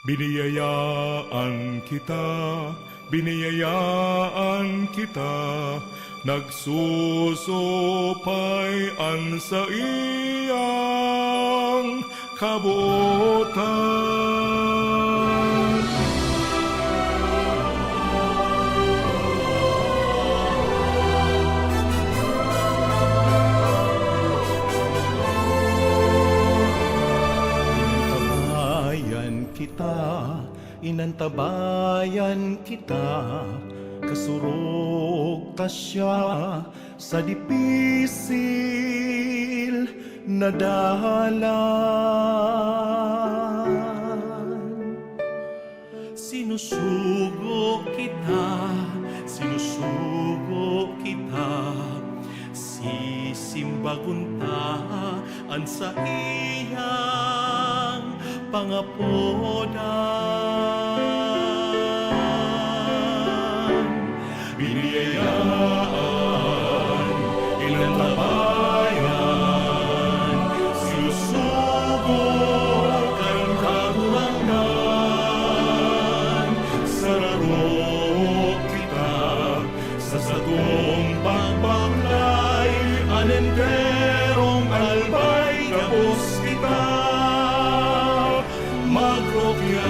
Biniyayaan kita, biniyayaan kita, nagsusupayan sa iyang kabuotan. Inantabayan kita, kasurog ta siya sa dipisil na dalan. Sinusugo kita, sisimbaguntaan sa iyang pangapodan. Biniyayaan, inantabayan, sinusubok ang kagurangan. Sararok kita sa sagong pagbaklay, anenderong albay kapos kita magrokya.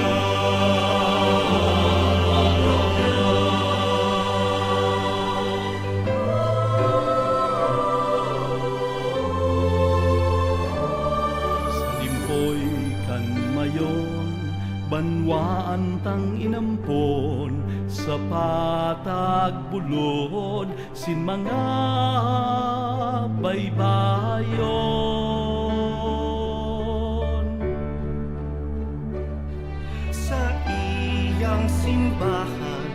Banwaan tang inampon sa patag bulod sin mga baybayon. Sa iyang simbahan,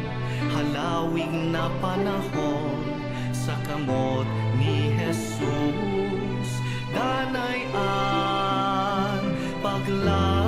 halawing na panahon, sa kamot ni Jesus, danayan paglaon.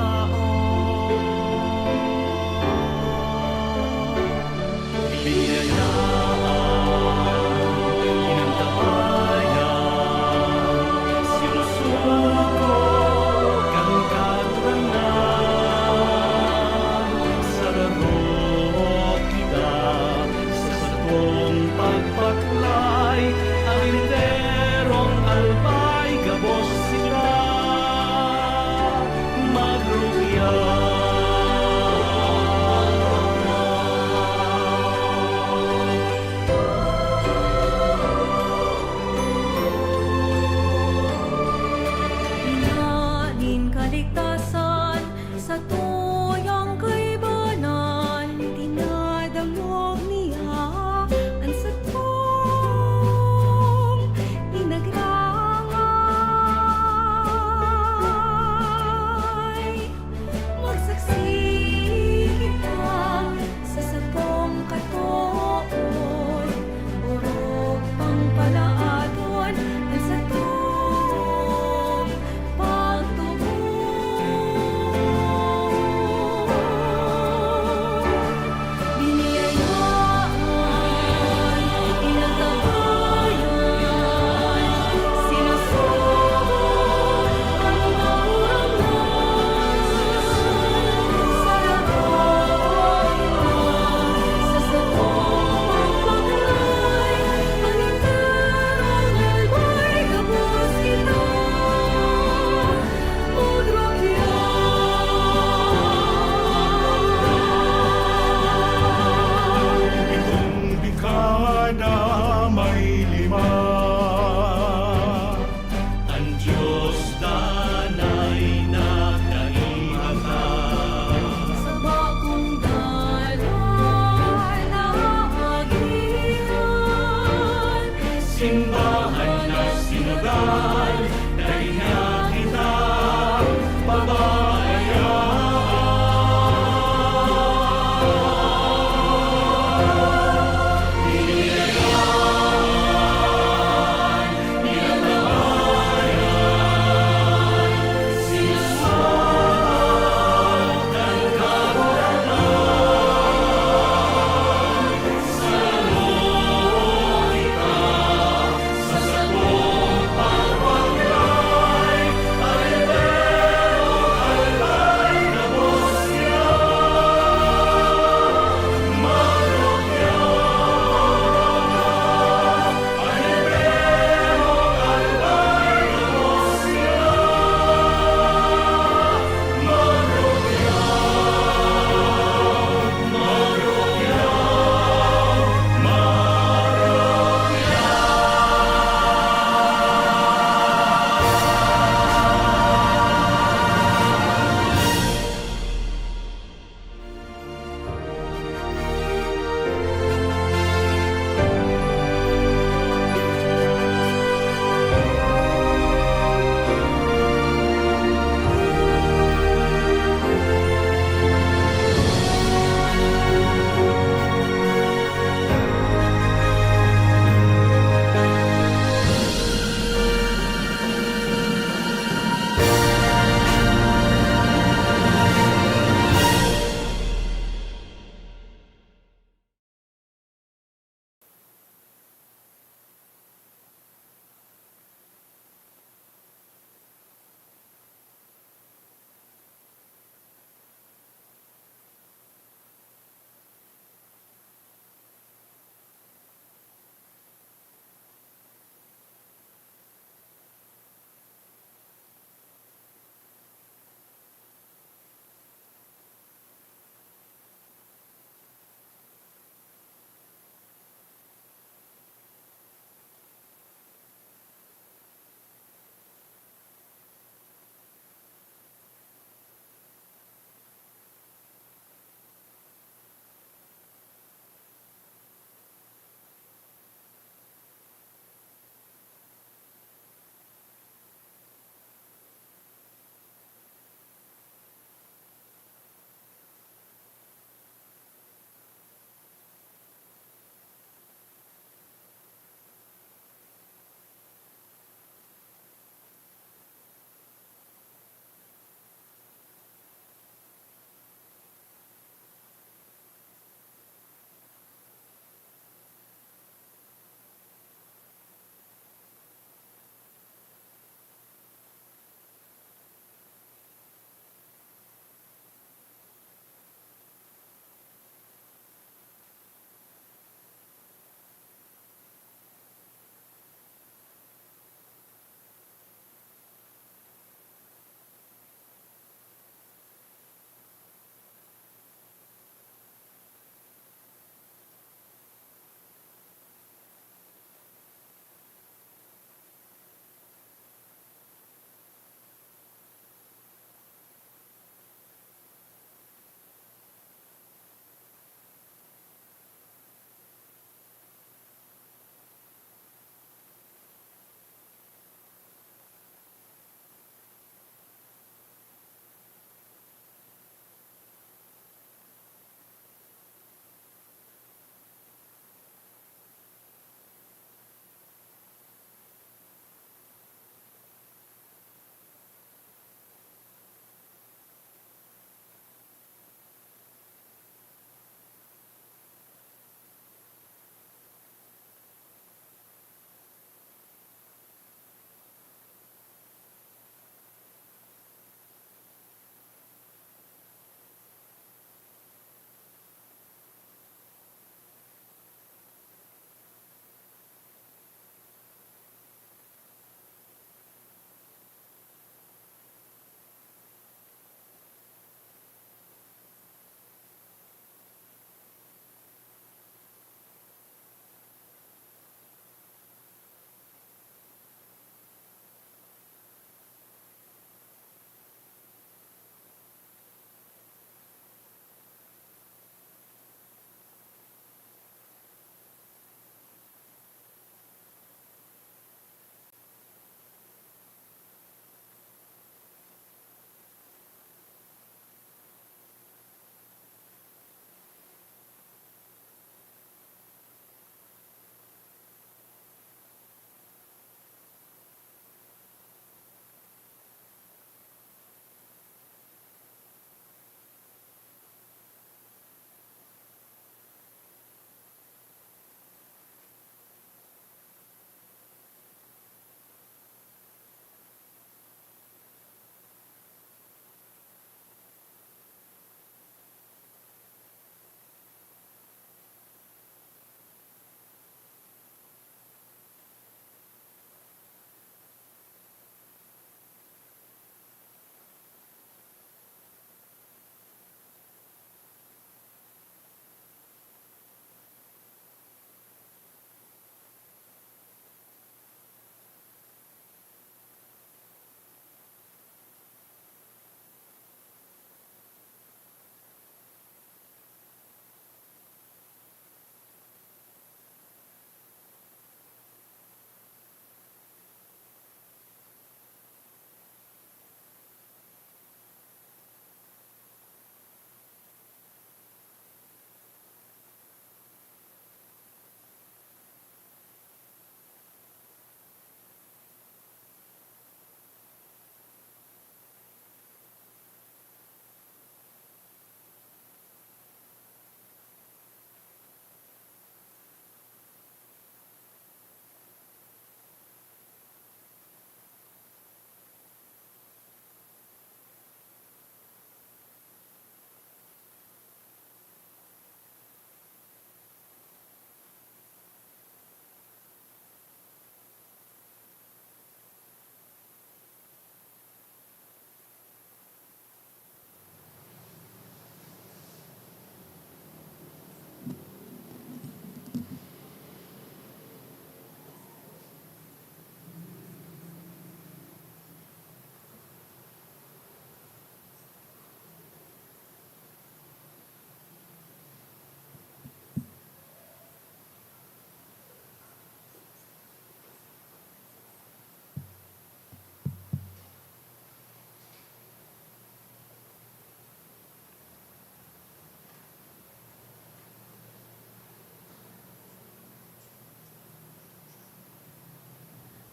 Simbahan na sinodal, dahil na kita pabayaan. Biniyayaan, inantabayan, sinusubok ang kagurangan. Sa loob kita, sa sagong pagbaklay,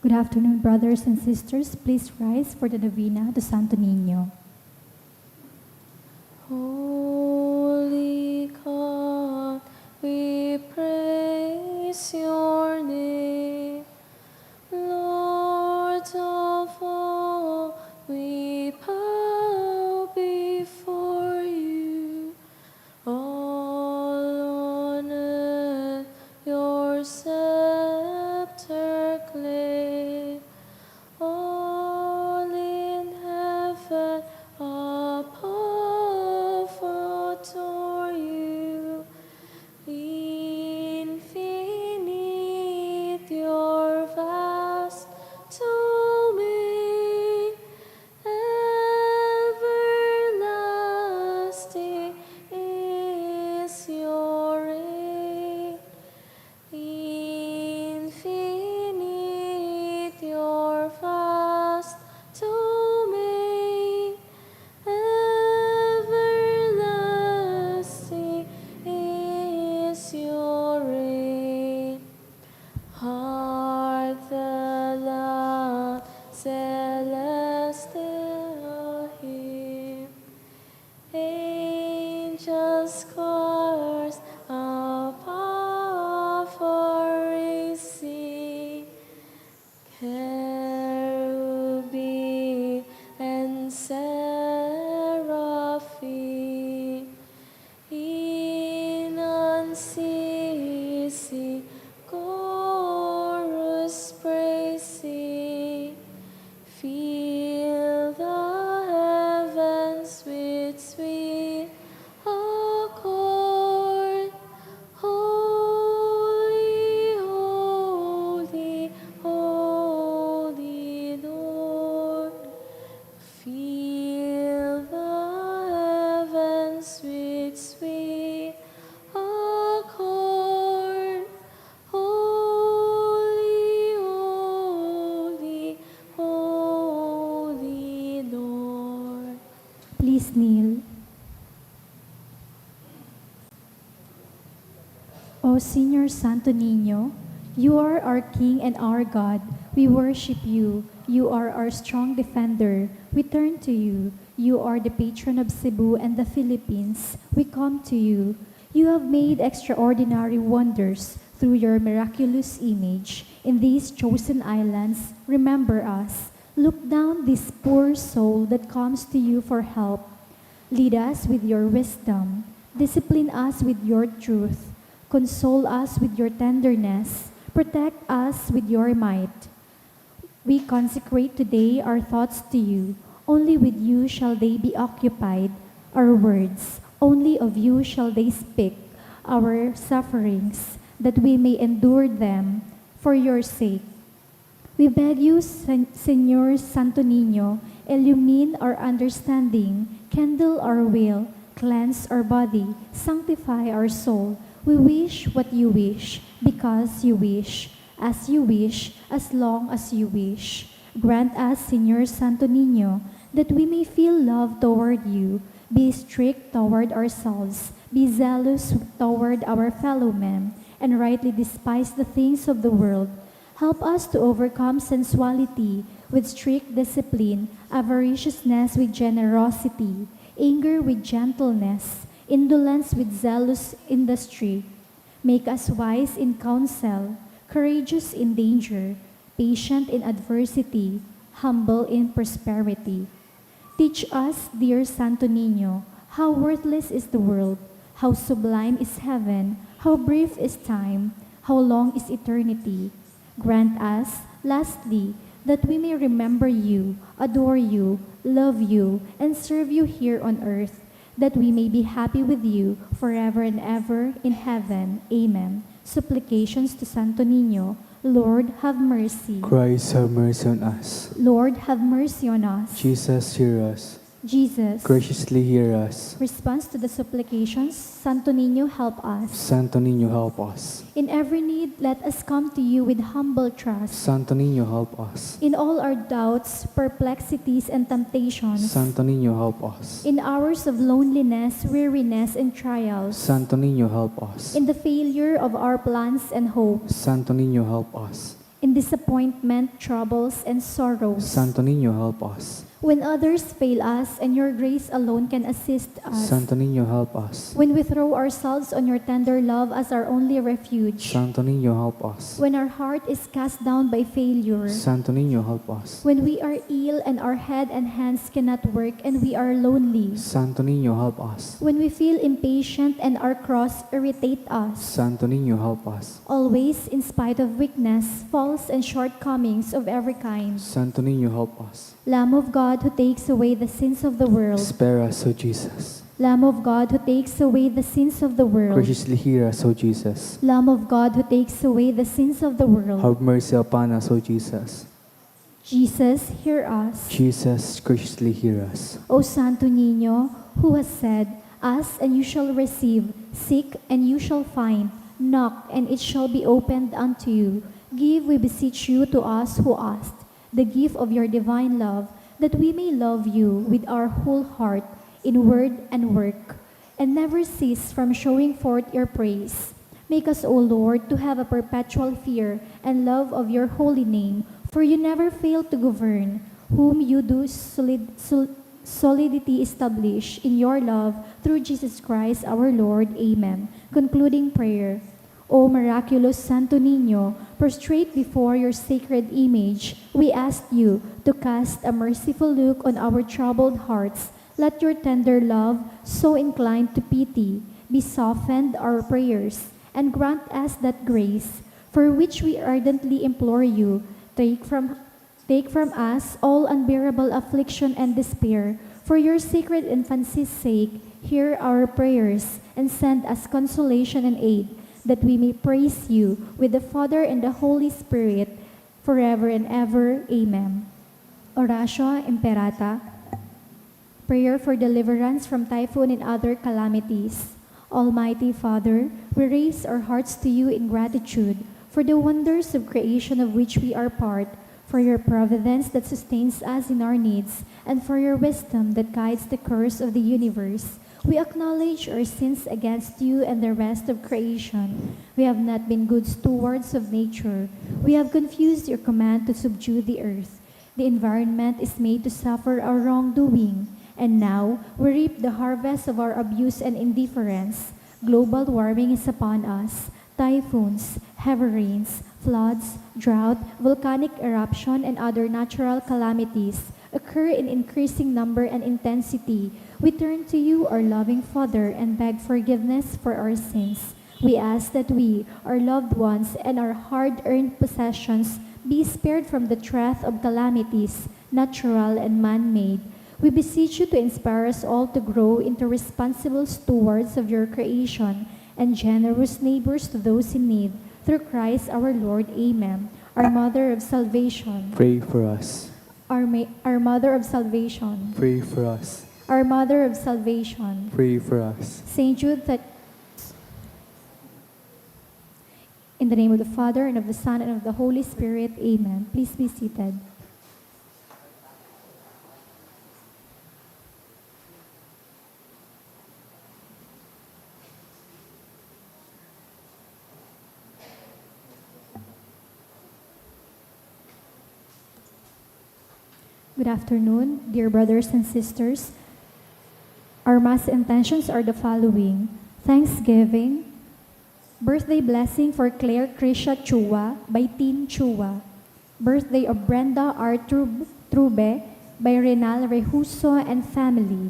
Good afternoon, brothers and sisters. Please rise for the Novena to Santo Niño. Holy God, we praise your name. Lord of all, we bow before you. All on earth your scepter claim. All in heaven above adore you. Infinite your vast domain, everlasting is your reign. Infinite your vast domain, everlasting is your reign. Heart the loud celestial hymn, angels chorus above are raising, cherubim and seraphim in unceasing chorus praising. Fill the heavens with sweet accord. Holy, holy, holy Lord. Fill the heavens with sweet accord. Holy, holy, holy Lord. Please kneel. O Senior Santo Niño, you are our King and our God. We worship you. You are our strong defender. We turn to you. You are the patron of Cebu and the Philippines. We come to you. You have made extraordinary wonders through your miraculous image. In these chosen islands, remember us. Look down this poor soul that comes to you for help. Lead us with your wisdom. Discipline us with your truth. Console us with your tenderness. Protect us with your might. We consecrate today our thoughts to you. Only with you shall they be occupied. Our words, only of you shall they speak. Our sufferings, that we may endure them for your sake. We beg you, Señor Santo Niño, illumine our understanding, kindle our will, cleanse our body, sanctify our soul. We wish what you wish, because you wish, as long as you wish. Grant us, Señor Santo Niño, that we may feel love toward you, be strict toward ourselves, be zealous toward our fellow men, and rightly despise the things of the world. Help us to overcome sensuality with strict discipline, avariciousness with generosity, anger with gentleness, indolence with zealous industry. Make us wise in counsel, courageous in danger, patient in adversity, humble in prosperity. Teach us, dear Santo Niño, how worthless is the world, how sublime is heaven, how brief is time, how long is eternity. Grant us, lastly, that we may remember you, adore you, love you, and serve you here on earth, that we may be happy with you forever and ever in heaven. Amen. Supplications to Santo Niño. Lord, have mercy. Christ, have mercy on us. Lord, have mercy on us. Jesus, hear us. Jesus, Graciously hear us. response to the supplications, Santo Niño, help us. Santo Niño, help us. In every need, let us come to you with humble trust. Santo Niño, help us. In all our doubts, perplexities, and temptations, Santo Niño, help us. in hours of loneliness, weariness, and trials, Santo Niño, help us. in the failure of our plans and hopes, Santo Niño, help us. In disappointment, troubles, and sorrows. Santo Niño, help us. When others fail us and your grace alone can assist us. Santo Niño, help us. When we throw ourselves on your tender love as our only refuge. Santo Niño, help us. When our heart is cast down by failure. Santo Niño, help us. When we are ill and our head and hands cannot work and we are lonely. Santo Niño, help us. When we feel impatient and our cross irritate us. Santo Niño, help us. Always, in spite of weakness, faults, and shortcomings of every kind. Santo Niño, help us. Lamb of God who takes away the sins of the world. Spare us, O Jesus. Lamb of God who takes away the sins of the world. Graciously hear us, O Jesus. Lamb of God who takes away the sins of the world. Have mercy upon us, O Jesus. Jesus, hear us. Jesus, graciously hear us. O Santo Niño, who has said, ask and you shall receive, seek and you shall find, knock and it shall be opened unto you. Give, we beseech you, to us who asked, the gift of your divine love, that we may love you with our whole heart, in word and work, and never cease from showing forth your praise. Make us, O Lord, to have a perpetual fear and love of your holy name, for you never fail to govern, whom you do solidity establish in your love through Jesus Christ our Lord. Amen. Concluding prayer. O miraculous Santo Niño, prostrate before your sacred image, we ask you to cast a merciful look on our troubled hearts. Let your tender love, so inclined to pity, be softened our prayers, and grant us that grace, for which we ardently implore you. Take from us all unbearable affliction and despair. For your sacred infancy's sake, hear our prayers, and send us consolation and aid, that we may praise you with the Father and the Holy Spirit, forever and ever. Amen. Oratio Imperata. Prayer for deliverance from typhoon and other calamities. Almighty Father, we raise our hearts to you in gratitude for the wonders of creation of which we are part, for your providence that sustains us in our needs, and for your wisdom that guides the course of the universe. We acknowledge our sins against you and the rest of creation. We have not been good stewards of nature. We have confused your command to subdue the earth. The environment is made to suffer our wrongdoing, and now we reap the harvest of our abuse and indifference. Global warming is upon us. Typhoons, heavy rains, floods, drought, volcanic eruption, and other natural calamities occur in increasing number and intensity. We turn to you, our loving Father, and beg forgiveness for our sins. We ask that we, our loved ones, and our hard-earned possessions be spared from the wrath of calamities, natural and man-made. We beseech you to inspire us all to grow into responsible stewards of your creation and generous neighbors to those in need. Through Christ our Lord. Amen. Our Mother of Salvation. Pray for us. Our Mother of Salvation. Pray for us. Our Mother of Salvation. Pray for us. Saint Jude, that in the name of the Father, and of the Son, and of the Holy Spirit. Amen. Please be seated. Good afternoon, dear brothers and sisters. Our Mass intentions are the following: Thanksgiving, birthday blessing for Claire Krisha Chua by Tin Chua, birthday of Brenda R. Trube by Renal Rehuso and family.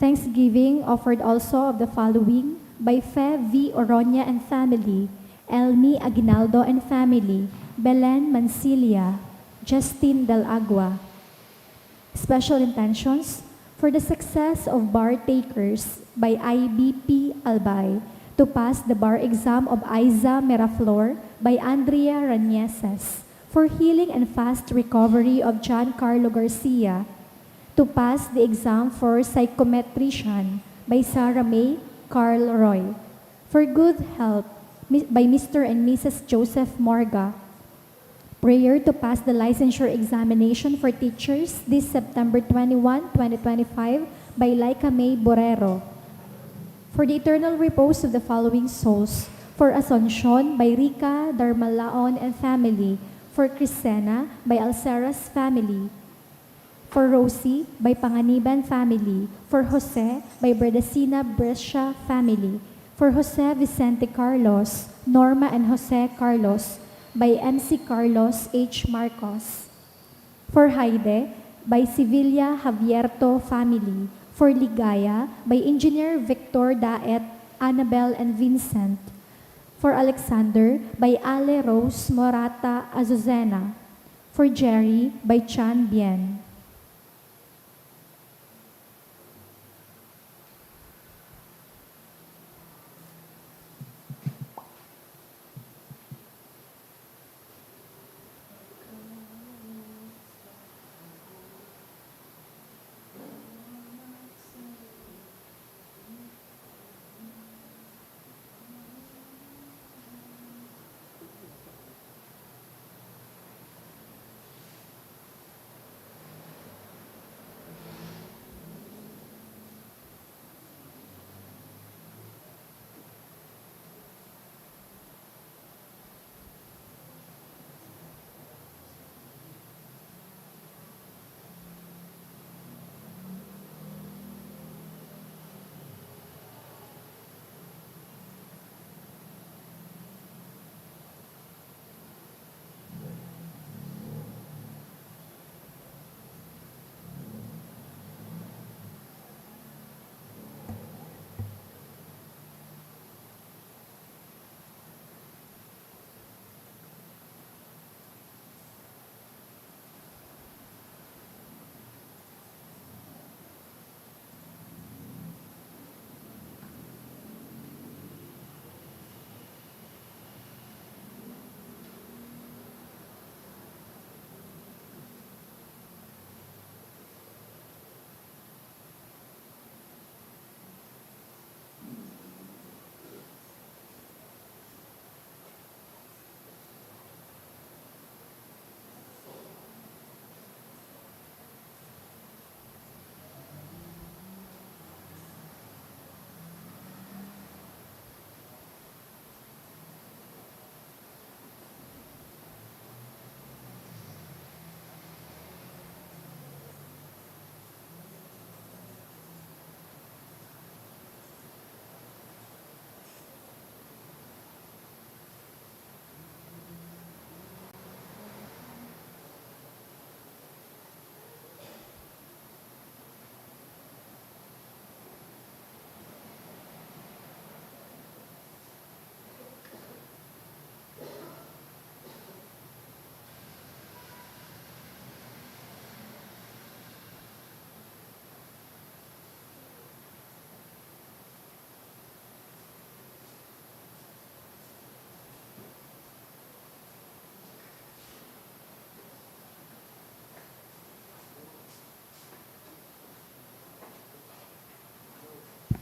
Thanksgiving offered also of the following by Fe V. Oroña and family, Elmi Aguinaldo and family, Belen Mancilia, Justin Del Agua. Special intentions for the success of bar takers by IBP Albay, to pass the bar exam of Aiza Meraflor by Andrea Ranieses, for healing and fast recovery of John Carlo Garcia, to pass the exam for psychometrician by Sarah May Carl Roy, for good health by Mr. and Mrs. Joseph Morga. Prayer to pass the licensure examination for teachers this September 21, 2025 by Laika May Borrero. For the eternal repose of the following souls: For Asuncion by Rica Darmalaon and family. For Crisena by Alceras family. For Rosie by Panganiban family. For Jose by Bredesina Brescia family. For Jose Vicente Carlos, Norma and Jose Carlos by MC Carlos H. Marcos. For Haide by Sevilla Javierto family. For Ligaya by Engineer Victor Daet, Annabel and Vincent. For Alexander by Ale Rose Morata Azucena. For Jerry by Chan Bien.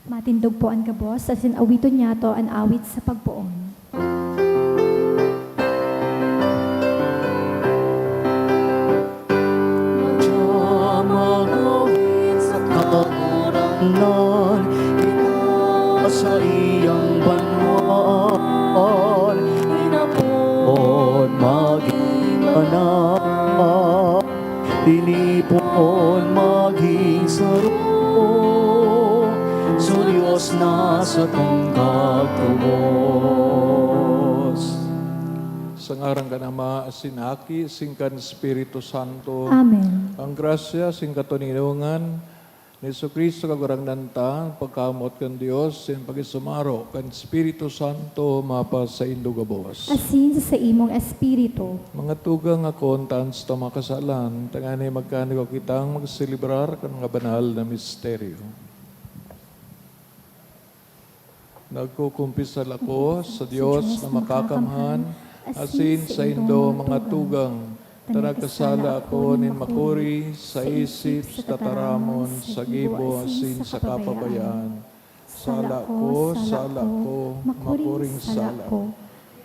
Matindog po ang gabos, as in awiton niya to ang awit sa pagpoon. Magawin sa katapuranan, ina sa iyang banwan, inapon maging anak, tinipon maging saro, so Diyos na sa tungkag tubos. Sa ngarang ka Ama, sinaki, singkan Espiritu Santo. Amen. Ang grasya, sing katuninungan, ni Jesucristo kagurang nanta, pagkamot kan Dios, sin pagisumaro, kan Espiritu Santo, mapa sa indugabos. Asin sa imong espiritu. Mga tugang akon, tans ta makasalan, tangani magkani ko kitang magsilibrar kan nga banal na misteryo. Nagkukumpisal ako sa Diyos na makakamhan, asin sa indo mga tugang, tanagkasala ako nin makuri, sa isip, sa tataramon, sa gibo, asin sa kapabayaan. Sala ko, makuring sala.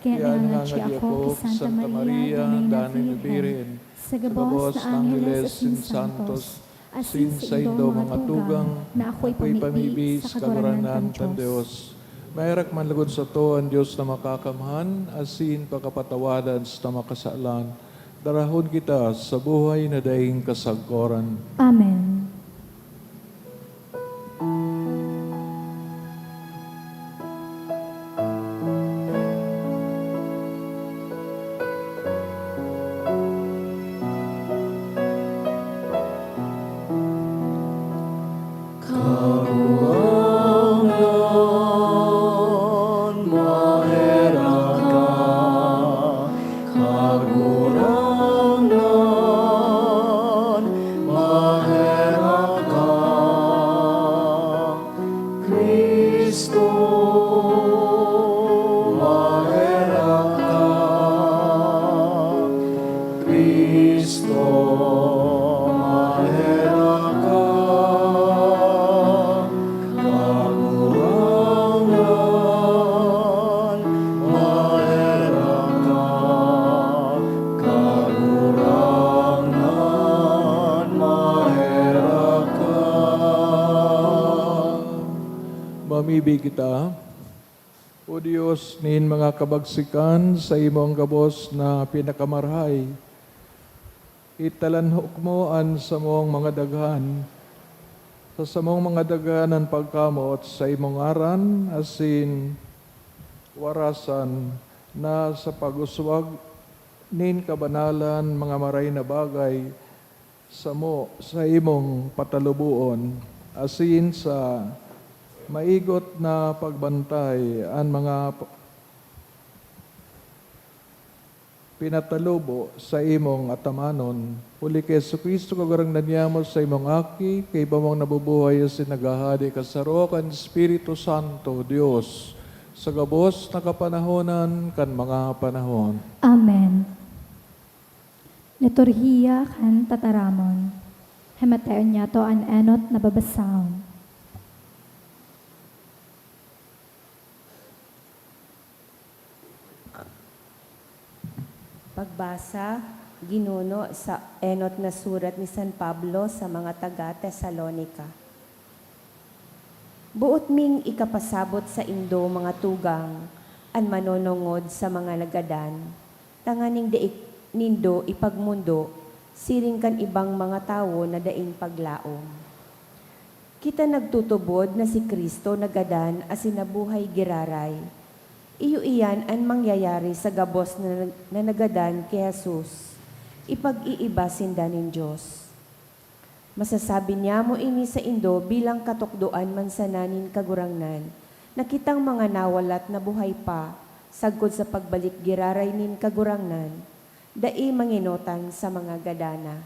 Kaya nangangaji ako kay Santa Maria, danin ibirin, sa gabos na Angeles sin Santos, asin sa indo mga tugang, na ako'y pamibig sa kaguranan ng Diyos. Mayrak man lugod sa to ang Diyos na makakamhan, asin pagkapatawadan sa makasalan. Darahon kita sa buhay na daing kasagkoran. Amen. Kagurangan maheraka, kagurangan maheraka, Kristo maheraka, Kristo maheraka. Kagurangan maheraka, kagurangan maheraka. Mamibig kita, O Diyos, nin mga kabagsikan sa imong gabos na pinakamarhay. Italanhok mo an sa mong mga daghan, sa samong mga daganan pagkamot sa imong aran, asin warasan na sa pag-uswag nin kabanalan mga maray na bagay sa imong patalubuon, asin sa maigot na pagbantay ang mga pinatalubo sa imong atamanon. Uli kay Jesucristo kagarang nanyamo sa imong aki, kay bamang nabubuhay asin nagahadi kasaro kan Espiritu Santo, Dios, sa gabos na kapanahonan kan mga panahon. Amen. Liturhiya kan tataramon. Hematayon niya to an enot na babasahon. Pagbasa, ginuno sa enot na surat ni San Pablo sa mga taga-Tesalonika. Buot ming ikapasabot sa indo mga tugang, an manonongod sa mga nagadan, tanganing daik nindo ipagmundo, siring kan ibang mga tawo na daing paglaom. Kita nagtutubod na si Kristo nagadan as sinabuhay giraray, iyo iyan ang mangyayari sa gabos na nagadan kay Jesus, ipag-iiba sinda ng Diyos. Masasabi niya mo ini sa indo bilang katukduan mansananin kagurangnan, na kitang mga nawalat na buhay pa, sagkod sa pagbalik giraray nin kagurangnan, dai manginotan sa mga gadana.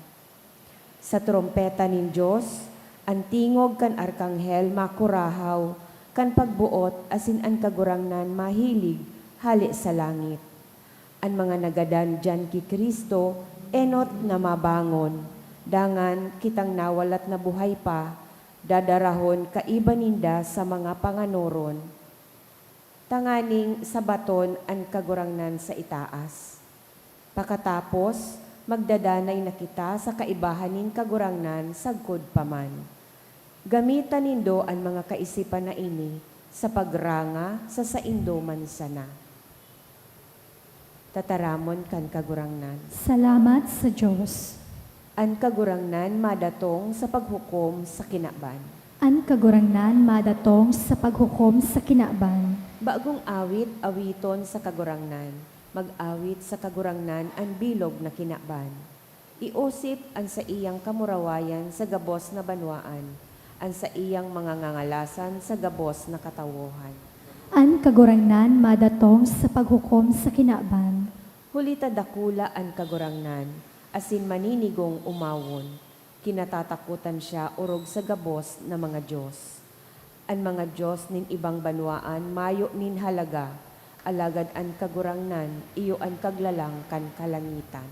Sa trompeta nin Diyos, ang tingog kan arkanghel makurahaw, kan pagbuot asin an kagurangnan mahilig hali sa langit. Ang mga nagadan dyan ki Kristo, enot na mabangon, dangan kitang nawalat na buhay pa, dadarahon kaiba ninda sa mga panganoron. Tanganing sabaton ang kagurangnan sa itaas. Pakatapos, magdadanay na kita sa kaibahanin kagurangnan sagkod paman. Gamitan nindo ang mga kaisipan na ini sa pagranga sa saindo mansana. Tataramon kan kagurangnan. Salamat sa Diyos. Ang kagurangnan madatong sa paghukom sa kinaban. An kagurangnan madatong sa paghukom sa kinaban. Bagong awit, awiton sa kagurangnan. Mag-awit sa kagurangnan ang bilog na kinaban. Iosip ang sa iyang kamurawayan sa gabos na banwaan, ang sa iyang mga ngangalasan sa gabos na katawohan. An kagurangnan madatong sa paghukom sa kinaban. Hulita dakula ang kagurangnan, asin maninigong umawon. Kinatatakutan siya urog sa gabos na mga Diyos. Ang mga Diyos nin ibang banwaan mayo nin halaga, alagad an kagurangnan iyo an kaglalang kan kalangitan.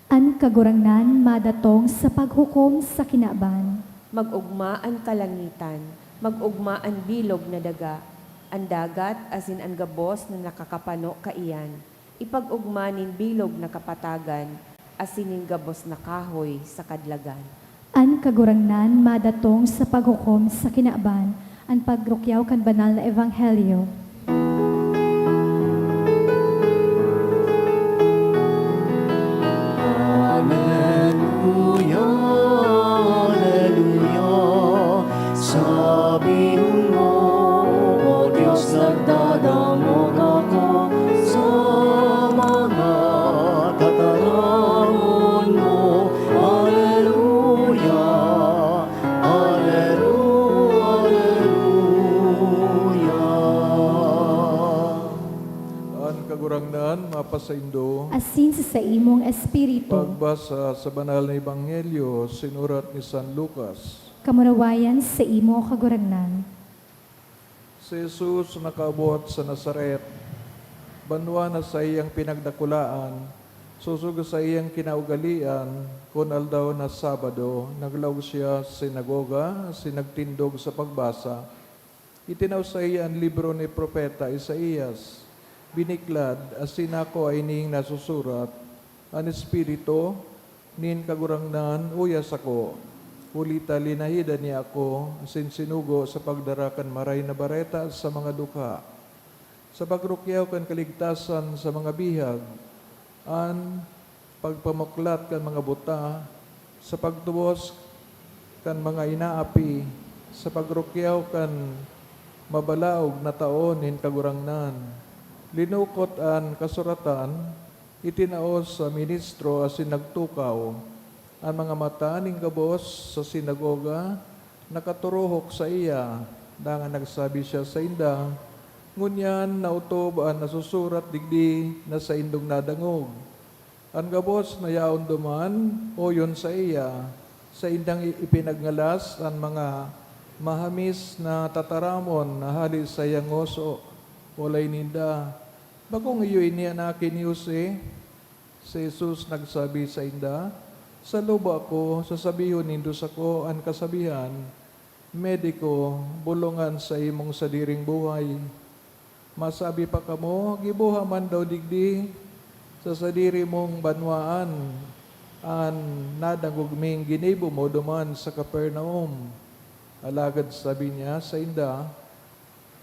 An kagurangnan madatong sa paghukom sa kinaban. Mag-ugma ang kalangitan, mag-ugma ang bilog na daga, ang dagat asin ang gabos na nakakapano kaiyan, ipag-ugma nin bilog na kapatagan, asin nin gabos na kahoy sa kadlagan. An kagurangnan madatong sa paghukom sa kinaban, ang pagrukyaw kan banal na ebanghelyo. sa Indo, asin sa imong espiritu. pagbasa sa banal na ebanghelyo sinurat ni San Lucas. Kamurawayan sa imo kagurangnan. Si Jesus nakaabot sa Nazaret, banwa na sa iyang pinagdakulaan, susug sa iyang kinaugalian, kun aldaw na Sabado, naglaog siya sa sinagoga, sinagtindog sa pagbasa. Itinaw sa iya ang libro ni Propeta Isaías, biniklad, asin ako ay ning nasusurat, ang Espiritu, nin kagurangnan, uyas ako, ulita linahida niya ako, asin sinugo sa pagdarakan maray na bareta sa mga dukha, sa pagrukyaw kan kaligtasan sa mga bihag, an pagpamuklat kan mga buta, sa pagtubos kan mga inaapi, sa pagrukyaw kan mabalaog na taon nin kagurangnan. Linukot an kasuratan, itinaos sa ministro asin nagtukaw, ang mga mata ning gabos sa sinagoga, nakaturuhok sa iya, dangan nagsabi siya sa inda, ngunyan nautob ang nasusurat digdi na sa indong nadangog. Ang gabos na yaon duman, o yun sa iya, sa indang ipinagngalas ang mga mahamis na tataramon na hali sa iyang oso, walay ninda. Bagong iyo inianakin ni Jose, si Jesus nagsabi sa inda, sa luba ko, sasabihon nindo sa ko ang kasabihan, mediko, bulungan sa imong sadiring buhay. Masabi pa kamo, gibuha man daw digdi, sa sadiri mong banwaan, an nadangugming ginibo mo duman sa Capernaum. Alagad sabi niya sa inda,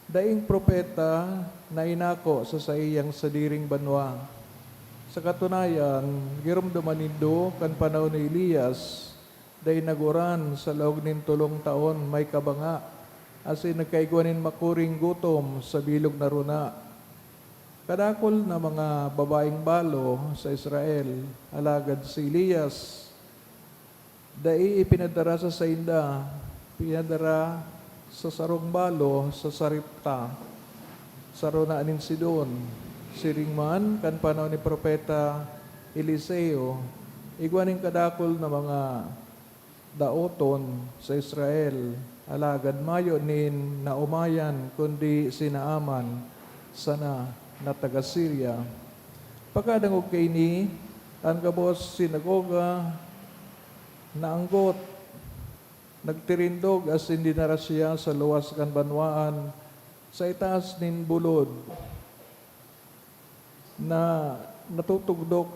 daing propeta na inako sa iyang sadiring banwa. Sa katunayan, girumduman nindo kan panahon ni Elias, day naguran sa laog nin 3 taon may kabanga, asin nagkaigwanin makuring gutom sa bilog na runa. Kadakol na mga babaeng balo sa Israel, alagad si Elias, day ipinadara sa inda, pinadara sa sarong balo sa Saripta, sa runa nin Sidon. Siringman, kan panahon ni Propeta Eliseo, igwaning kadakol na mga daoton sa Israel, alagad mayo nin naumayan, kundi sinaaman sana na taga Syria. Pagkadangog kay ni, ang gabos sinagoga, naanggot, nagtirindog as hindi na siya sa luwas kan banwaan, sa itaas nin bulod, na natutugdok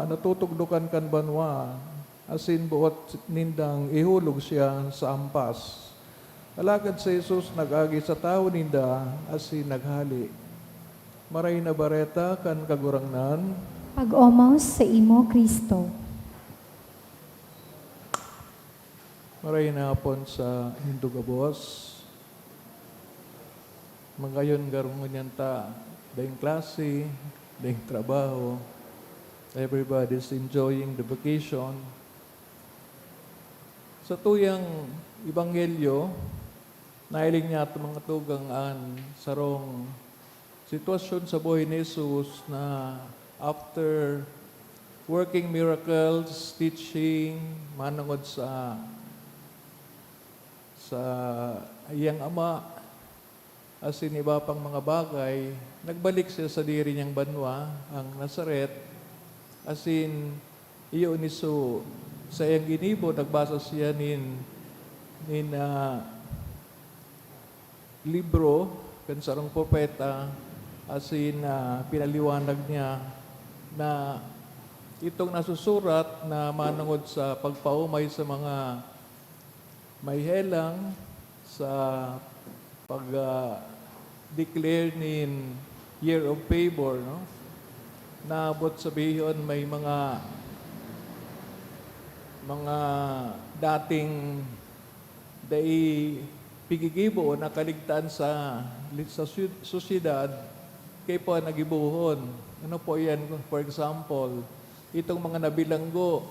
natutugdukan kan banwa, asin buot nindang ihulog siya sa ampas. Alagad si Jesus nag-agi sa tao ninda, asin naghali. Maray na bareta kan kagurangnan, Pag-omaws sa imo, Kristo. maray na hapon sa hindugabos. Magayon garungon yan ta, daing klase, daing trabaho, everybody's enjoying the vacation. Sa tuyang Ebanghelyo, nailing niya ito mga tugangan sarong sitwasyon sa buhay ni Jesus na after working miracles, teaching, manungod sa iyang ama, asin iba pang mga bagay, nagbalik siya sa diri niyang banwa, ang Nazaret, asin iyo niso sa iyang ginibo, nagbasa siya nin libro, kan sarong propeta, asin pinaliwanag niya na itong nasusurat na manungod sa pagpaumay sa mga may helang, sa pag-declare nin year of favor, no? Naabot sabihin may mga dating dai pigigibo na kaligtaan sa susyedad kay po nagibuhon. Ano po yan? For example, itong mga nabilanggo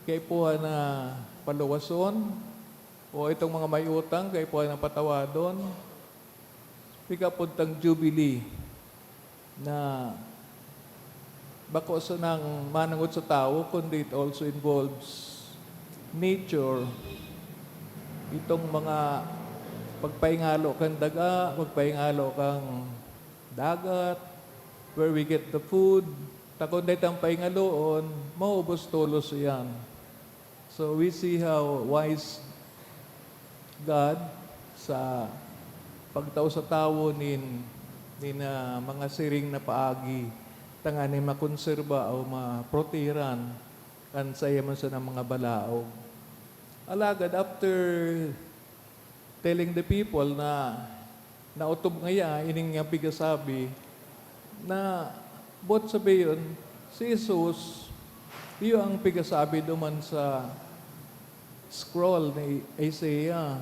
kay po na paluwason, o itong mga may utang, kay po ng patawadon. Pikapuntang Jubilee na bako sa nang manangot sa tao, kundi it also involves nature. Itong mga pagpaingalo kang daga, pagpaingalo kang dagat, where we get the food, takon day tang paingaloon, maubos tulos yan. So we see how wise God sa pagtao sa tao na mga siring na paagi, tangani makonserba o maprotiran, kan saya man sa ng mga balaog. Alagad, after telling the people na nautob ngaya, ining nga pigasabi, na bot sabiyon, si Jesus, iyo ang pigasabi duman sa scroll ni Isaiah,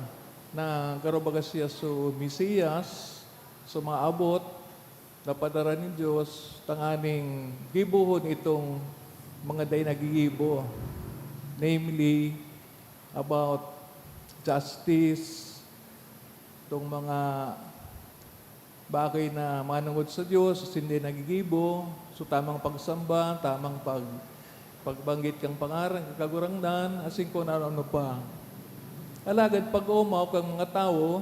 na karubaga siya so Mesiyas, sumaabot, napadara ni Diyos, tanganing gibuhon itong mga day nagigibo, namely, about justice, itong mga bagay na manungod sa Diyos, hindi nagigibo, so tamang pagsamba, tamang pagbanggit kang pangaran, kagurangdan, asing kung ano pa. Alagad pag-umaw kang mga tao,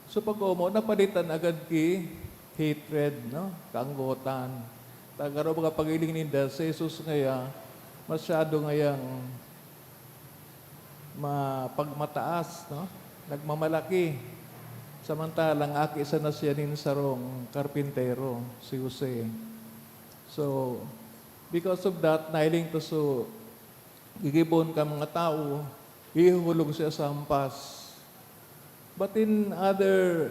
so pag-umaw, napalitan agad ki hatred, no? Kaanggotan. Tagaro mga pagiling ninda, si Jesus ngaya, masyado ngayang pagmataas, no? Nagmamalaki. Samantalang aki isa na siya nin sarong karpintero, si Jose. So, because of that, nailing to so, gigibon ka mga tao, ihulog siya sa hampas. But in other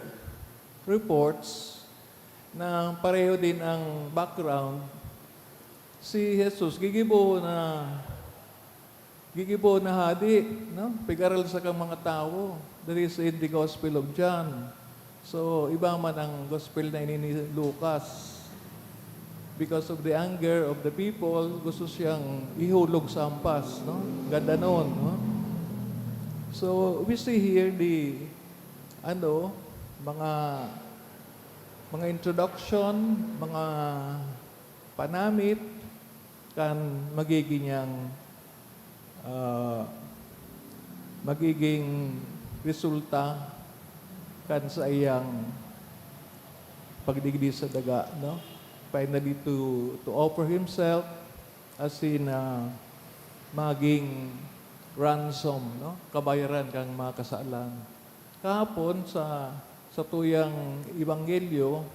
reports, na pareho din ang background, si Jesus gigibo na hadi, no? Pigaral sa kang mga tao. That is in the Gospel of John. So, iba man ang Gospel na ini ni Lucas. Because of the anger of the people, gusto siyang ihulog sa hampas, no? Ganda nun, no? So, we see here the, mga introduction, mga panamit, kan magiging resulta kan sa iyang pagdigdi sa daga, no? Finally to offer himself as in maging ransom, no? Kabayaran kang mga kasalan. Kahapon sa tuyang ebanghelyo,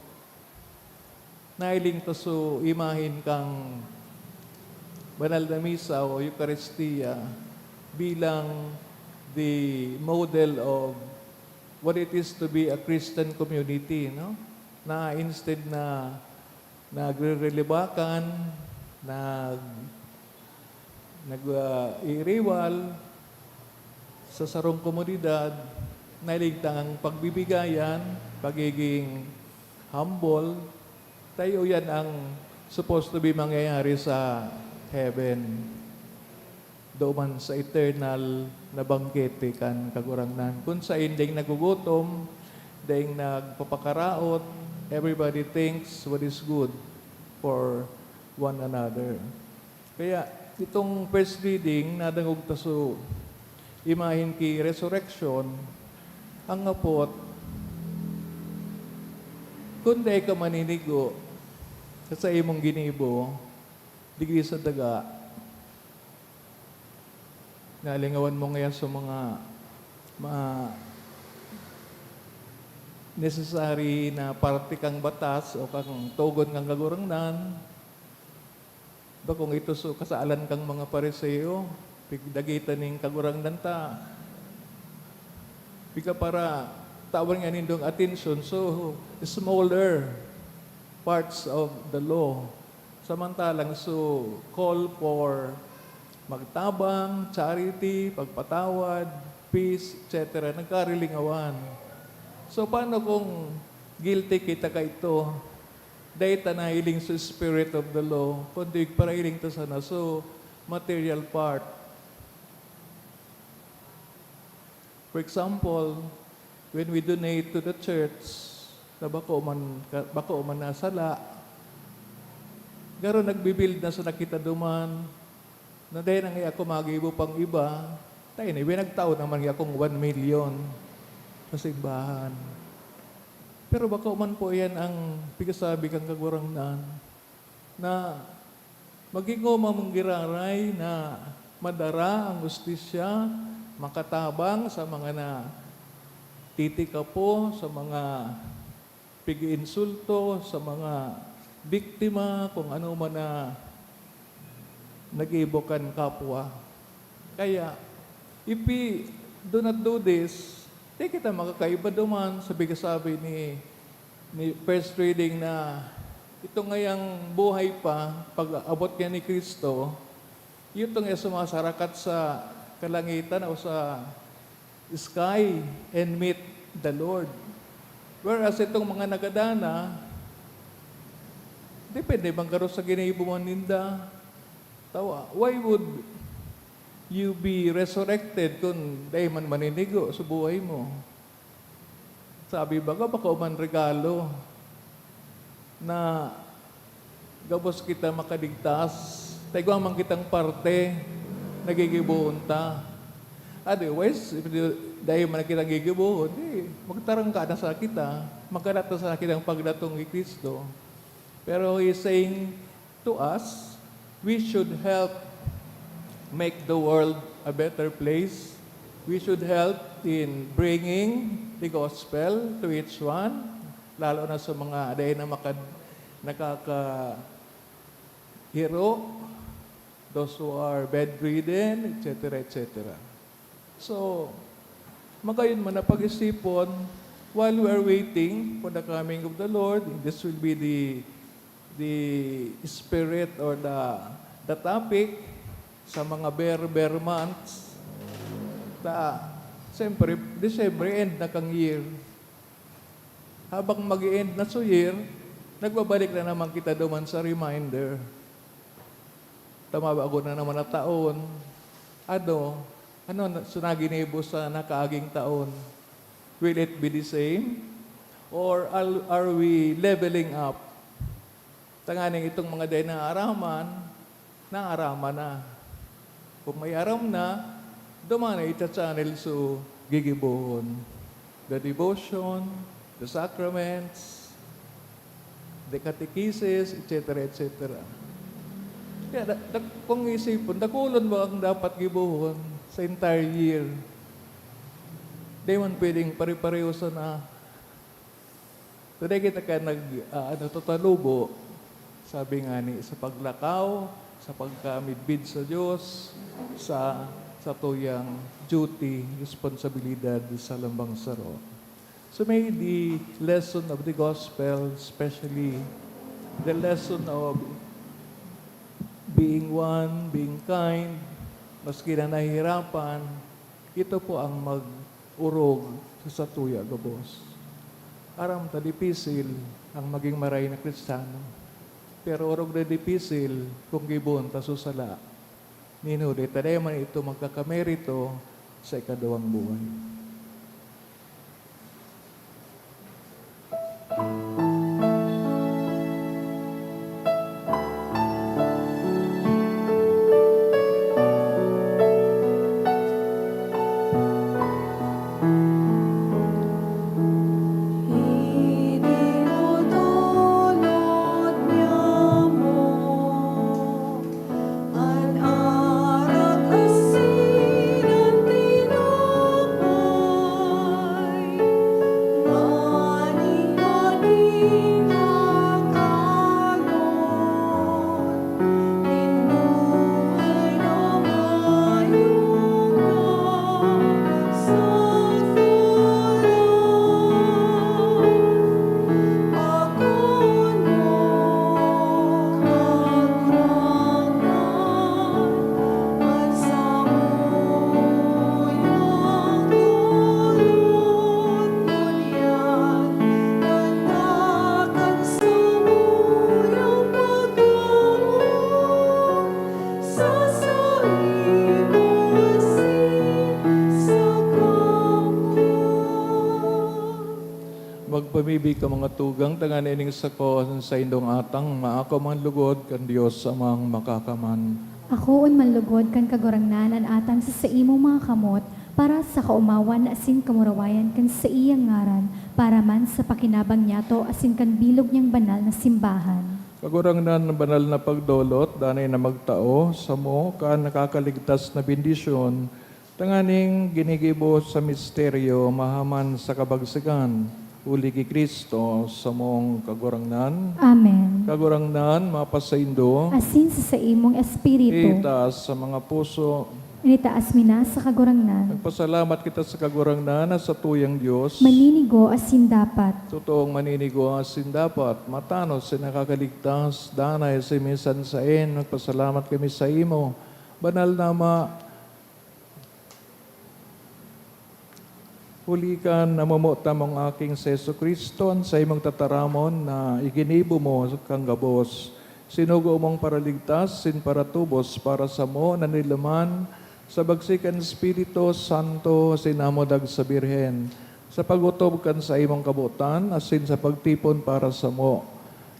nailing to so imahin kang banal na misa o Eucharistia bilang the model of what it is to be a Christian community, no? Na instead na nagre-relebakan, nag-iriwal sa sarong komunidad, nailigtang ang pagbibigayan, pagiging humble, tayo yan ang supposed to be mangyayari sa heaven. Doon sa eternal na bangkete kan kagurangnan. Kung sa inding nagugutom, dahing nagpapakaraot, everybody thinks what is good for one another. Kaya itong first reading, nadangog taso, imahin ki resurrection, ang ngapot, kung day ka maninigo, sa imong ginibo, digri sa daga, nalingawan mo ngayon sa mga necessary na parte kang batas o kang tugon kang kagurangnan, ba kung ito so kasaalan kang mga pariseo, pigdagitan ning kagurangnan ta, pika para tawag nga nindong attention, so smaller parts of the law. Samantalang so call for magtabang, charity, pagpatawad, peace, etc. Nagkarilingawan. So paano kung guilty kita ka ito? Dahil na hiling sa spirit of the law, kundi para hiling to sana. So, material part. For example, when we donate to the church, na bako man nasala, Garo nagbibuild na sa nakita duman, na dahil nang ako magibo pang iba, tayo ni, binagtao naman akong 1 million sa simbahan. Pero baka man po yan ang pigasabi kang kagurangnan, na magingo mamunggiraray na madara ang justisya, makatabang sa mga na titika po, sa mga pigi-insulto, sa mga biktima, kung ano man na nag-ibokan kapwa. Kaya, if we do not do this, di kita makakaiba duman, sabi ni first reading na ito ngayang buhay pa, pag abot niya ni Kristo, yun itong sumasarakat sa kalangitan o sa sky and meet the Lord. Whereas itong mga nagadana, depende bang karo sa ginibuman ninda. Tawa, why would you be resurrected kung dahil man maninigo sa buhay mo? Sabi ba ka, baka man regalo na gabos kita makadigtas, tayo man kitang parte, nagigibuon ta. Otherwise, if dahil man kitang gigibuon, magtarang ka na sa kita, magkarat na sa kitang pagdatong ni Kristo. Pero He is saying to us, we should help make the world a better place. We should help in bringing the gospel to each one, lalo na sa mga dahil na nakaka-hero, those who are bedridden, etc., etc. So, magayon man na pag-isipon, while we are waiting for the coming of the Lord, this will be the spirit or the topic sa mga bare months. Siyempre, December, end na kang year. Habang mag-end na so year, nagbabalik na naman kita duman sa reminder. Tamabago na naman na taon. Ano sunaginibo sa nakaaging taon? Will it be the same? Or are we leveling up? Tanganing itong mga day na araman na. Kung may aram na, dumana ita-channel so gigibohon. The devotion, the sacraments, the catechesis, etc., etc. Kaya kung isipon, dakulon ba ang dapat gibuhon sa entire year? Di man pwedeng pare-pareho sa na. Today kita ka tutalubo, sabi nga ni, sa paglakaw, sa pagkamidbid sa Diyos, sa tuyang duty, responsibilidad sa lambang saro. So may the lesson of the gospel, especially the lesson of being one, being kind, maski na nahihirapan, ito po ang mag-urog sa tuya gabos. Aram ta dipisil ang maging maray na Kristiyano. Pero urog na dipisil kung gibon ta susala. Ninulit, taday man ito magkakamerito sa ikadawang buhay. Idinudulot niya mo ang arat asin ang tinapay. pamibig ka mga tugang, tangan ining sako sa indong atang, maako man lugod kan Dios amang makakaman. Ako un manlugod kan kagurangnan atang sa imo mga kamot, para sa kaumawan asin kamurawayan kan sa iyang ngaran, para man sa pakinabang niyato asin kan bilog niyang banal na simbahan. Kagurangnan ng banal na pagdolot, danay na magtao, sa mo ka nakakaligtas na bendisyon, tanganing ginigibo sa misteryo, mahaman sa kabagsikan, uli ki Kristo sa mong kagurangnan. Amen. Kagurangnan, mapasaindo, Asin sa imong espiritu, itaas sa mga puso. initaas mina sa kagurangnan, Nagpasalamat kita sa kagurangnan na sa tuyang Diyos. maninigo asin dapat. Totoong maninigo asin dapat, matanos sa nakakaligtas, danay sa minsan sain, magpasalamat kami sa imo. Banal nama, hulikan na mamota mong aking Seso Kristo sa imong tataramon na iginibo mo kang gabos. Sinugo mong paraligtas, sin para tubos, para sa mo na nilaman, sa bagsikan Espiritu Santo, sinamodag sa Birhen, sa pagutob kan sa imong kabutan, asin sa pagtipon para sa mo.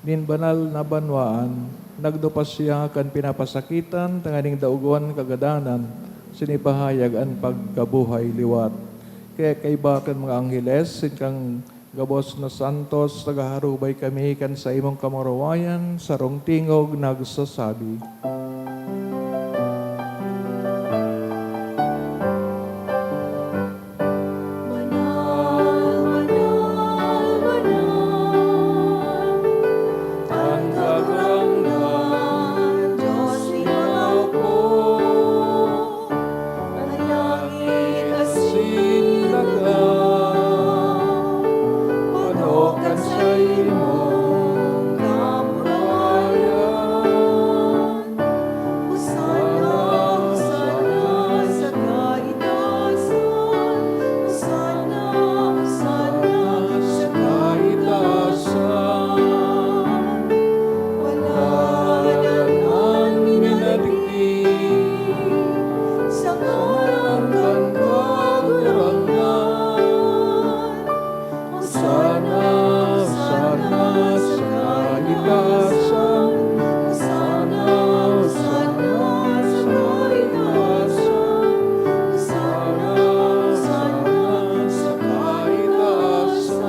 Nin banal na banwaan, nagdupas siya kan pinapasakitan, tanganing daugon kagadanan, sinipahayag ang pagkabuhay liwat. Kaya kaibakan mga angheles, sin kang gabos na santos, tagaharubay kami kan sa imong kamarawayan, sarong tingog nagsasabi. Ang kagurangnan, Diyos ikaw po, ang langit asin daga, panokan sa imong kamurawayan. Hosana, Hosana sa kaitaasan. Hosana, Hosana sa kaitasan. Panalan ang minadigdig, sa ngarang kang kagurangan. sana, sana sa kaitasan. Hosana, Hosana sa kaitaasan. Hosana, Hosana sa kaitaasan.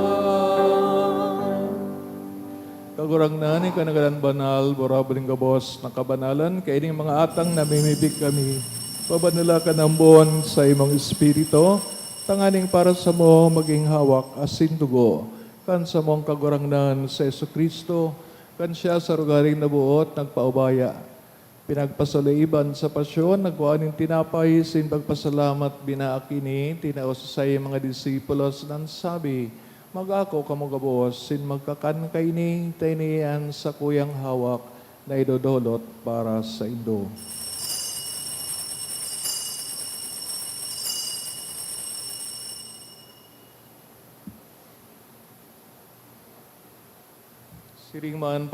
Kagurangnan, ikanagalan banal, borabaling gabos, nakabanalan, kaya ining mga atang namimibig kami. Pabanala ka ng buwan sa imong espiritu, tanganing para sa mo maging hawak asin dugo. Kan sa mong kagurangnan sa Yesu Kristo, kan siya sa rugaring nabuot, nagpaubaya. Pinagpasalaiban sa pasyon, nagkuhaning tinapay, sin pagpasalamat, binaakini, tinaos sa iyong mga disipulos, nan sabi, mag-ako kamo gabos, sin magkakan kaini, tainian sa kuyang hawak, na idodolot para sa indo. Siring man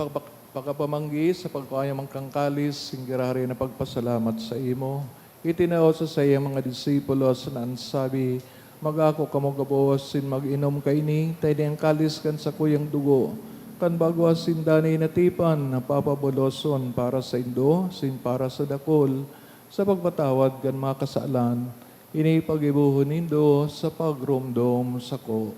pagkapamanggi sa pagkaya mangkangkalis, singgirari na pagpasalamat sa imo. Itinao sa sayang mga disipulos na sabi, mag-ako kamo gabos, sin mag-inom kaini, tayo ang kalis kan sa kuyang dugo. Kan bago asin danay natipan, napapabuloson para sa indo, sin para sa dakol, sa pagpatawad kan mga kasalan, inipag-ibuhon nindo sa pagrumdom sa ko.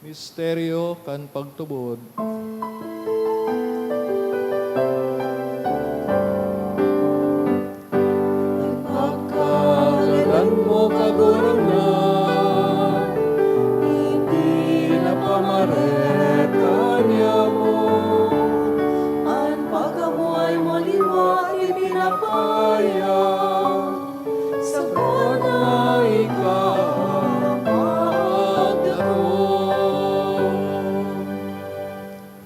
Misteryo kan pagtubod. Pagkagalan mo kagurangnan, hindi na pamaret kanya mo. Ang pagkamuhay mo liwat ipinapaya sa Na ikaw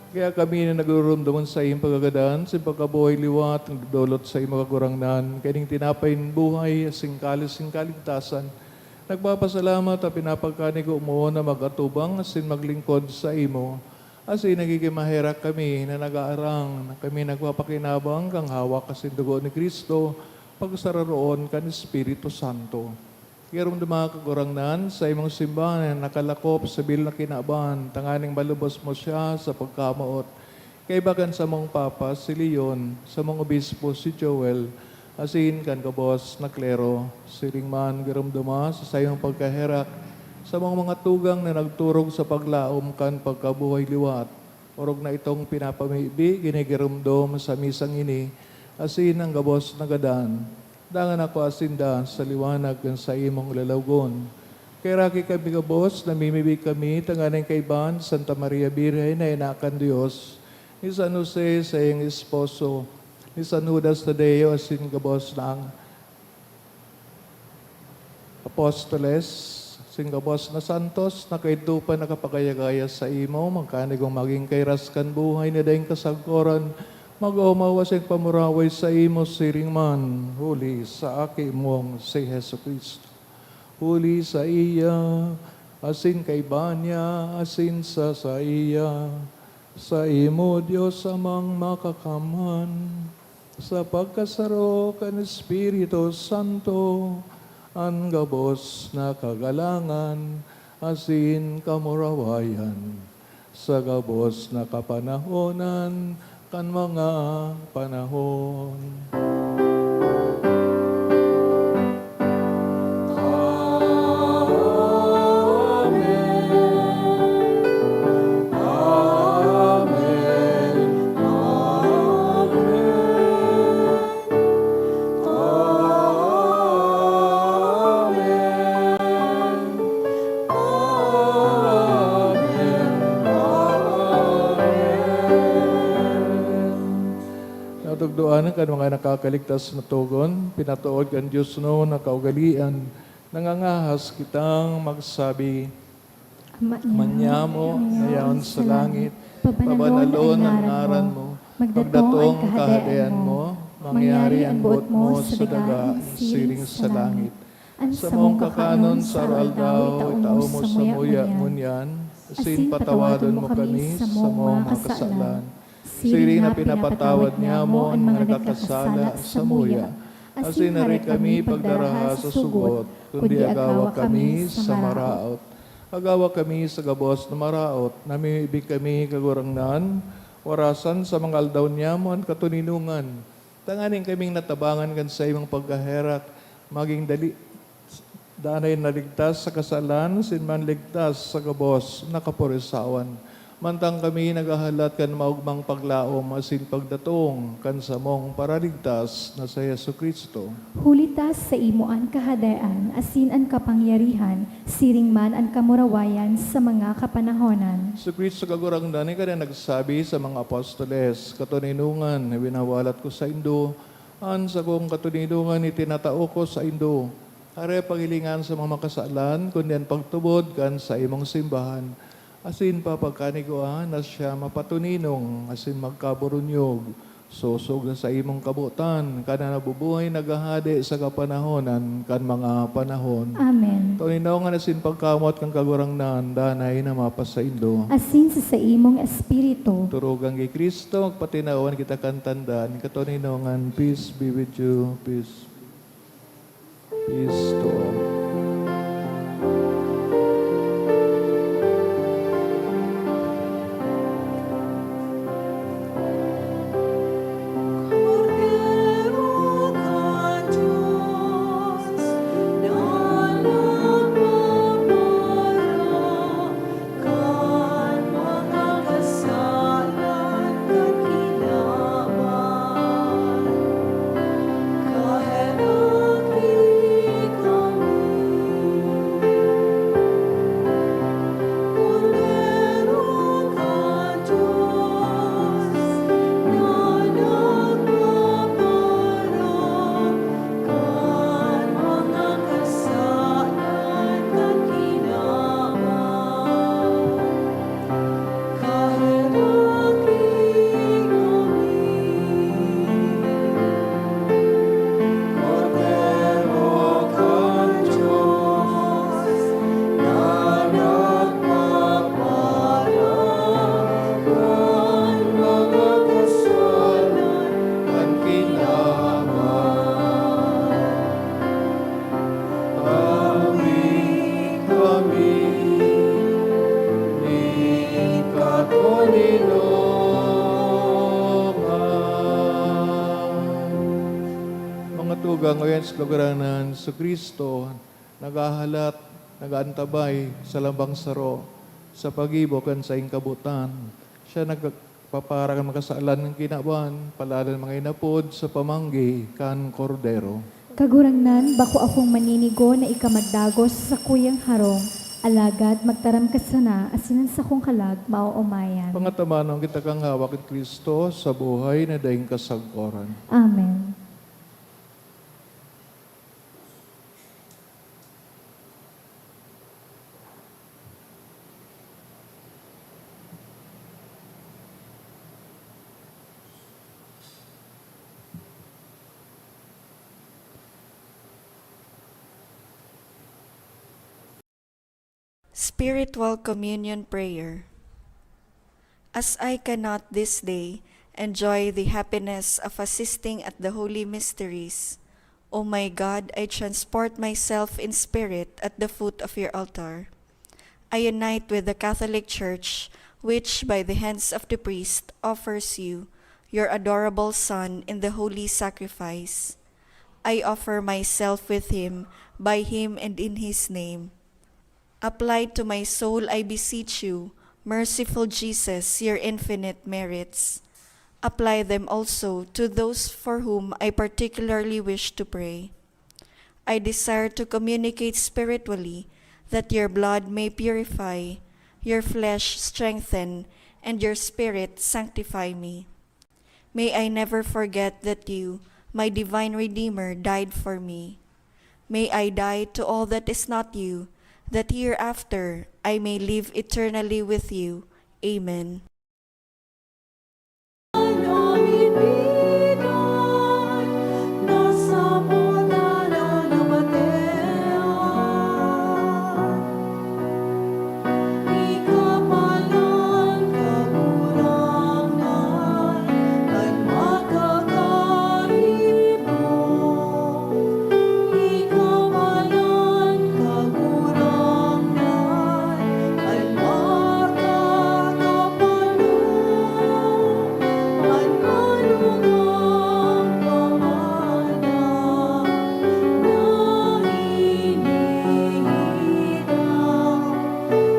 Kaya kami na nagrurumdaman sa iyong pagkagadan, sa pagkabuhay liwat, nagdolot sa iyong kagurangnan, kaning tinapayin buhay, singkalis, singkaligtasan. Nagpapasalamat at pinapagkani ko umuo na magatubang, asin maglingkod sa imo. Asi nagiging mahirap kami na nag-aarang, na kami nagpapakinabang kang hawak kasi dugo ni Kristo, pagsararoon kan Espiritu Santo. Kaya mga kagurangnan sa imong simbahan na nakalakop sa bil na kinaban, tanganing balubos mo siya sa pagkamaot. Kay bagan sa mong Papa si Leon, sa mong Obispo si Joel, asin kan kabos na klero, siringman girumduma sa sayong pagkaherak, sa mga tugang na nagturog sa paglaom kan pagkabuhay liwat. Orog na itong pinapamibi, ginigirumdom sa misang ini, asin ang gabos na gadan. Dangan ako asinda sa liwanag kan sa imong lalawgon. Kaya raki kami gabos, namimibig kami, tanganing kaiban, Santa Maria Birhen na inakan Diyos, ni San Jose sa iyong esposo, ni San Judas Tadeo, asin gabos ng Apostoles, Singapos na santos, na kaito pa nakapagayagaya sa imo, magkanigong maging kairaskan buhay na dahing kasagkoran, mag-umawas ang pamuraway sa imo siringman, huli sa aki mong si Heso Kristo. Huli sa iya, asin kay Banya, asin sa iya, sa imo Diyos amang makakamhan, sa pagkasaro kan Espiritu Santo, ang gabos na kagalangan, asin kamurawayan, sa gabos na kapanahonan, kan mga panahon. Natugduan kan mga nakakaligtas na tugon, pinatuod kan Diyos no na kaugalian, nangangahas kitang magsabi, Manyamo, nayaon sa langit, pabanalon ang ngaran mo, magdatong kahadayan mo, mangyari ang buot mo sa daga, siring sa langit. Sa mong kakanon sa aldaw, itao mo sa muya ngunyan, asin patawadon mo kami sa mong mga kasalan. Siring na pinapatawad niya mo ang mga nagkakasala sa muya. Asin na rin kami pagdaraha sa sugot, kundi agawa kami sa maraot. Agawa kami sa gabos na maraot, namimibig kami kagurangnan, warasan sa mga aldaw niya mo ang katuninungan. Tanganing kaming natabangan kan sa imong pagkaherak, maging danay naligtas sa kasalan, sinman ligtas sa gabos na kapurisawan. Mantang kami nagahalat kan maugmang paglaom asin pagdatong kan samong paraligtas na sa Yesu Kristo. Hulitas sa imo an kahadayaan, asin an kapangyarihan, siring man an kamurawayan sa mga kapanahonan. Sa Kristo kagurangdan, ka na nagsabi sa mga apostoles, katuninungan na winawalat ko sa Indo, an sa kong katuninungan itinatao ko sa Indo. Are paghilingan sa mga makasalan, kundi ang pagtubod kan sa imong simbahan. Asin papagkaniguan na siya mapatuninong, asin magkaburunyog, susog sa imong kabutan, kana nabubuhay nagahade sa kapanahonan, kan mga panahon. Amen. Tuninongan asin pagkamot kang kagurangnan, danay na mapas sa Indo. Asin sa imong espiritu. Turugang kay Kristo, magpatinawan kita kantandaan, katuninongan, peace be with you, peace. Peace to all. Cordero ka Diyos, na nagpapara, kan mga kasalan kakilaban. Kaheraki kami, Diyos, kaguranan sa Kristo, nagahalat, nagaantabay sa lambang saro, sa pag-ibok kan sa ingkabutan. Siya nagpaparang makasalan ng kinaban, palalan mga inapod sa pamanggi kan kordero. Kagurangnan, bako akong maninigo na ikamadagos sa kuyang harong, alagad magtaram ka sana, asinan sa kong kalag, mauumayan. Pangatamanong kita kang hawak at Kristo sa buhay na daing kasagporan. Amen. Spiritual Communion Prayer. As I cannot this day enjoy the happiness of assisting at the holy mysteries, O my God, I transport myself in spirit at the foot of your altar. I unite with the Catholic Church, which by the hands of the priest offers you, your adorable Son, in the holy sacrifice. I offer myself with him, by him and in his name. Apply to my soul, I beseech you, merciful Jesus, your infinite merits. Apply them also to those for whom I particularly wish to pray. I desire to communicate spiritually, that your blood may purify, your flesh strengthen, and your spirit sanctify me. May I never forget that you, my divine Redeemer, died for me. May I die to all that is not you, that hereafter I may live eternally with you. Amen. Namin binan, nasa mula na nabatean. Ikapalan kagurangan, at makakahit mo. Ikapalan kagurangan, at makakapalo. At malugang pamana na hinihiraw,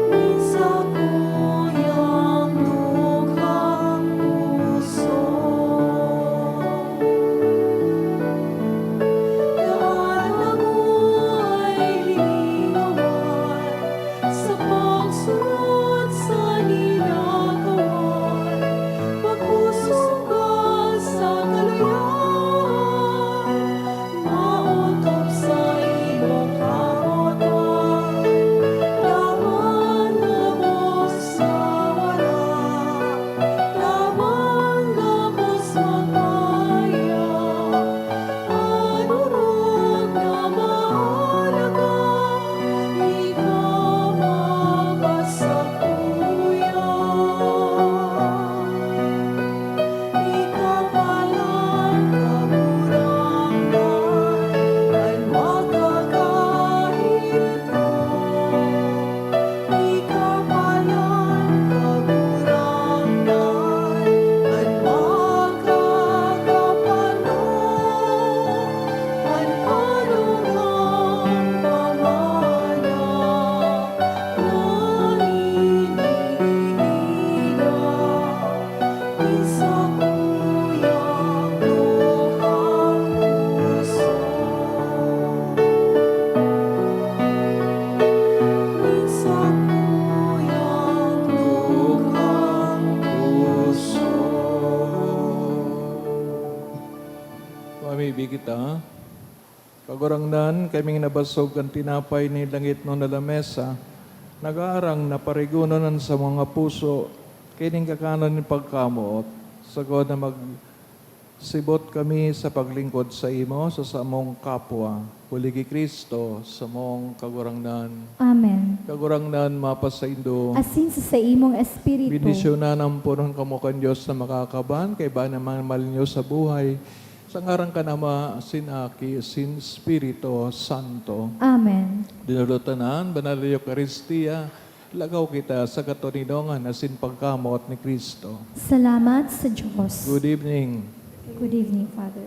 minsan kuyang lukhang puso. Daan ako'y linawan sa pagsunod sa ninagawan. Magpusong ka sa kalayaan, mautop sa iyong karotan. Laban gabos sa wala, laban gabos magmaya. Anurog na mahalaga, ikaw magpasakuyan. Ikapalan kagurangan, at makakahit mo. Ikapalan kagurangan, at makakapalo. At malugang pamana na hinihiraw, minsan kuyang lukhang puso. Minsan kuyang lukhang puso. Mamibig kita, kagurangnan, kaming nabasog ang tinapay ni langit no na lamesa, nag-aarang na parigunanan sa mga puso, kining kakanan ni pagkamot, sagod na magsibot kami sa paglingkod sa imo, sa samong kapwa, huligi Kristo, sa mong kagurangnan. Amen. Kagurangnan, mapa sa indo. Asin sa imong espiritu. Bendisyonan ang punong kamukan Diyos na makakaban, kay ba naman malinyo sa buhay. Sa ngarang ka nama, sinaki, sin Espiritu Santo. Amen. Dinulutanan, Banal na Eucharistia, lagaw kita sa katuninongan na sin pagkamot ni Kristo. Salamat sa Diyos. Good evening. Good evening, Father.